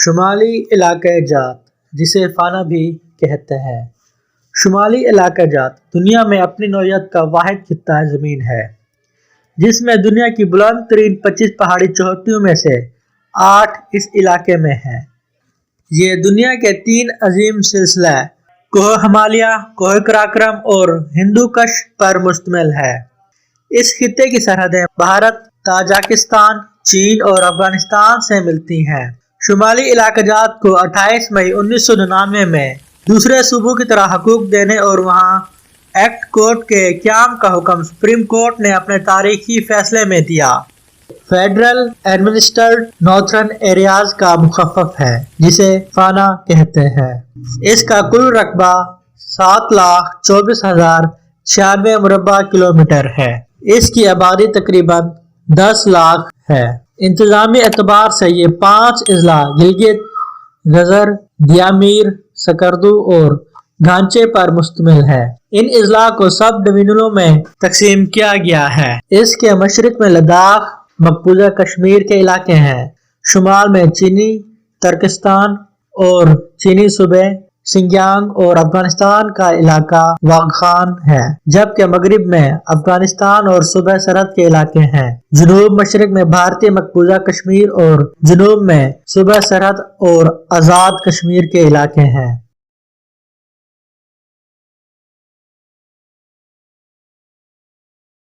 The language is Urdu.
شمالی علاقہ جات جسے فانا بھی کہتے ہیں۔ شمالی علاقہ جات دنیا میں اپنی نوعیت کا واحد خطہ زمین ہے جس میں دنیا کی بلند ترین 25 پہاڑی چوٹیوں میں سے 8 اس علاقے میں ہیں۔ یہ دنیا کے 3 عظیم سلسلے کوہ ہمالیہ، کوہ قراقرم اور ہندو کش پر مشتمل ہے۔ اس خطے کی سرحدیں بھارت، تاجکستان، چین اور افغانستان سے ملتی ہیں۔ شمالی علاقہ جات کو 28 مئی 1999 میں دوسرے صوبوں کی طرح حقوق دینے اور وہاں ایکٹ کورٹ کے قیام کا حکم سپریم کورٹ نے اپنے تاریخی فیصلے میں دیا۔ فیڈرل ایڈمنسٹرڈ نارتھرن ایریاز کا مخفف ہے جسے فانا کہتے ہیں۔ اس کا کل رقبہ 7,24,096 مربع کلومیٹر ہے۔ اس کی آبادی تقریباً 10 لاکھ ہے۔ انتظامی اعتبار سے یہ 5 اضلاع گلگت، غزر، دیامیر، سکردو اور گھانچے پر مشتمل ہے۔ ان اضلاع کو سب ڈویژنوں میں تقسیم کیا گیا ہے۔ اس کے مشرق میں لداخ، مقبوضہ کشمیر کے علاقے ہیں۔ شمال میں چینی ترکستان اور چینی صوبے شنجیانگ اور افغانستان کا علاقہ واخان ہے، جبکہ مغرب میں افغانستان اور صوبہ سرحد کے علاقے ہیں۔ جنوب مشرق میں بھارتی مقبوضہ کشمیر اور جنوب میں صوبہ سرحد اور آزاد کشمیر کے علاقے ہیں۔